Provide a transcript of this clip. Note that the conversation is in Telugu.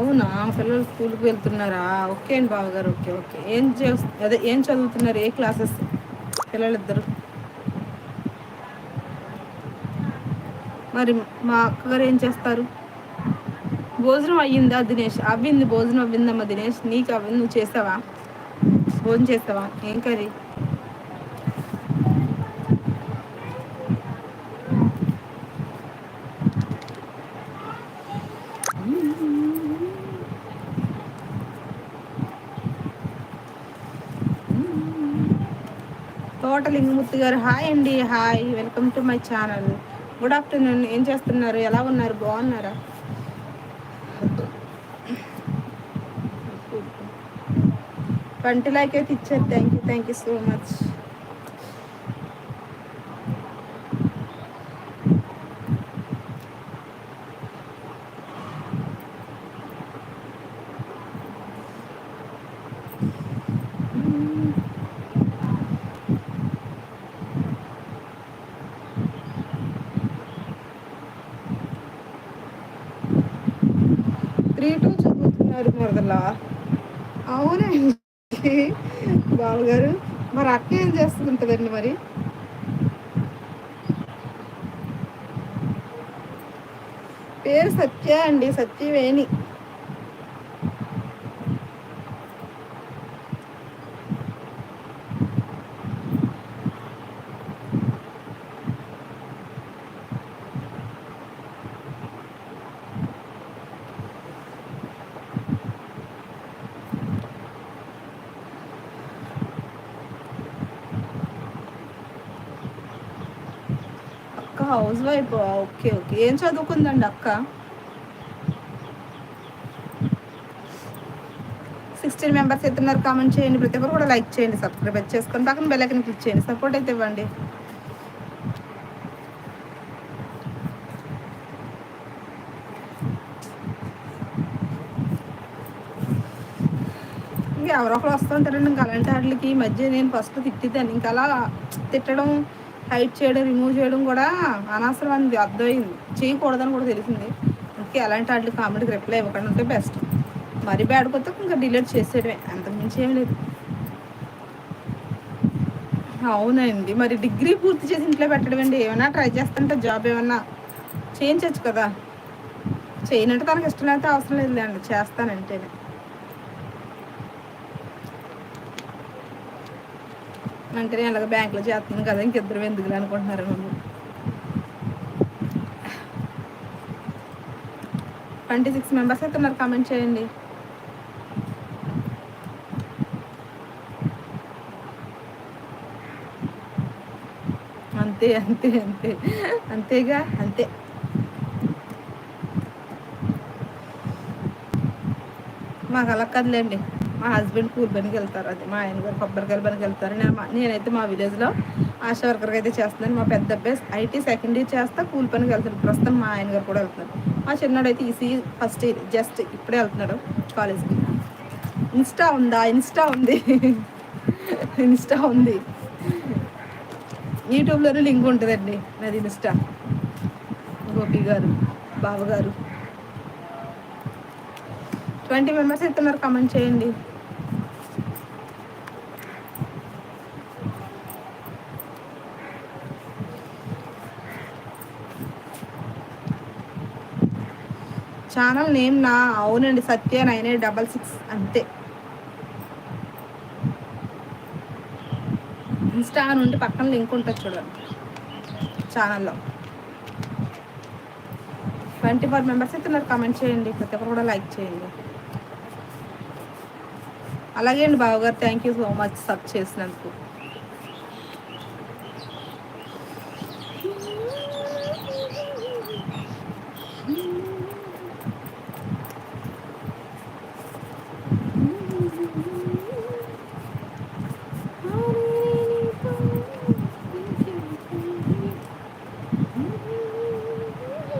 అవునా, పిల్లలు స్కూల్కి వెళ్తున్నారా? ఓకే అండి బావగారు. Okay okay. అదే ఏం చదువుతున్నారు? ఏ క్లాసెస్ పిల్లలిద్దరు? మరి మా అక్కగారు ఏం చేస్తారు? భోజనం అయ్యిందా దినేష్? అవ్వింది, భోజనం అవ్విందమ్మా దినేష్. నీకు అవ్వింది, నువ్వు చేసావా? భోజనం చేసావా? ఏం కర్రీ? తోట లింగమూర్తి గారు హాయ్ అండి. Hi, welcome to my channel. Good afternoon. ఏం చేస్తున్నారు? ఎలా ఉన్నారు? బాగున్నారా? 20 లైక్ అయితే ఇచ్చారు. Thank you so much. Three two చదువుతున్నారు మొదలా. అవునండి బావగారు. మరి అక్క ఏం చేస్తుంటుందండి మరి? పేరు సత్య అండి, సత్యవేణి. అక్క హౌస్ వైఫ్. Okay okay. ఏం చదువుకుందండి అక్క? 16 మెంబర్స్ ఎత్తున్నారు. కామెంట్ చేయండి, ప్రతి ఒక్కరు కూడా లైక్ చేయండి, సబ్స్క్రైబ్ చేసుకొని పక్కన బెల్ ఐకాన్ క్లిక్ చేయండి, సపోర్ట్ అయితే ఇవ్వండి. ఇంకా ఎవరో ఒకరు వస్తుంటారండి. ఇంకా అలాంటి వాటికి ఈ మధ్య నేను ఫస్ట్ తిట్టిద్దాన్ని. ఇంకా అలా తిట్టడం, హైట్ చేయడం, రిమూవ్ చేయడం కూడా అనవసరం అని అర్థమైంది. చేయకూడదని కూడా తెలిసింది. ఓకే, అలాంటి వాటికి కామెంట్కి రిప్లై ఇవ్వకుండా ఉంటే బెస్ట్. మరీ బ్యాడ్ కొత్త ఇంకా డిలీట్ చేసేయడమే, అంతకుమించి ఏం లేదు. అవునండి, మరి డిగ్రీ పూర్తి చేసి ఇంట్లో పెట్టడం అండి. ఏమైనా ట్రై చేస్తుంటే జాబ్ ఏమన్నా చేయించవచ్చు కదా. చేయనంటే తనకి ఇష్టం అయితే అవసరం లేదులేండి, చేస్తానంటేనే. అంటే నేను అలాగ బ్యాంకులో చేస్తున్నాను కదా, ఇంకిద్దరు ఎందుకులే అనుకుంటున్నారు మమ్మల్ని. 26 మెంబర్స్ అయితే ఉన్నారు. కామెంట్ చేయండి. అంతే అంతే అంతే అంతేగా, అంతే. మాకు అలా కదలేండి. మా హస్బెండ్ కూలి పనికి వెళ్తారు, అది మా ఆయన గారు కొబ్బరికాయల పనికి వెళ్తారు. నేనైతే మా విలేజ్లో ఆశా వర్కర్గా అయితే చేస్తున్నాను. మా పెద్ద అబ్బాయి ఐటీ సెకండ్ ఇయర్ చేస్తా కూలి పనికి వెళ్తాడు. ప్రస్తుతం మా ఆయన గారు కూడా వెళ్తున్నారు. మా చిన్నోడు అయితే ఈసీ ఫస్ట్ ఇయర్, జస్ట్ ఇప్పుడే వెళ్తున్నాడు కాలేజ్కి. ఇన్స్టా ఉందా? ఇన్స్టా ఉంది ఇన్స్టా ఉంది. యూట్యూబ్లోనే లింక్ ఉంటుందండి నాది ఇన్స్టా. గోపి గారు, బావగారు. 20 మెంబర్స్ ఎత్తున్నారు. కామెంట్ చేయండి. ఛానల్ నేమ్ నా, అవునండి, సత్య 9866 అంతే. ఇన్స్టా నుండి పక్కన లింక్ ఉంటుంది చూడండి ఛానల్లో. 24 మెంబర్స్ అయితే నాకు కామెంట్ చేయండి, ప్రతి ఒక్కరు కూడా లైక్ చేయండి. అలాగే అండి బావగారు, thank you so much sub చేసినందుకు.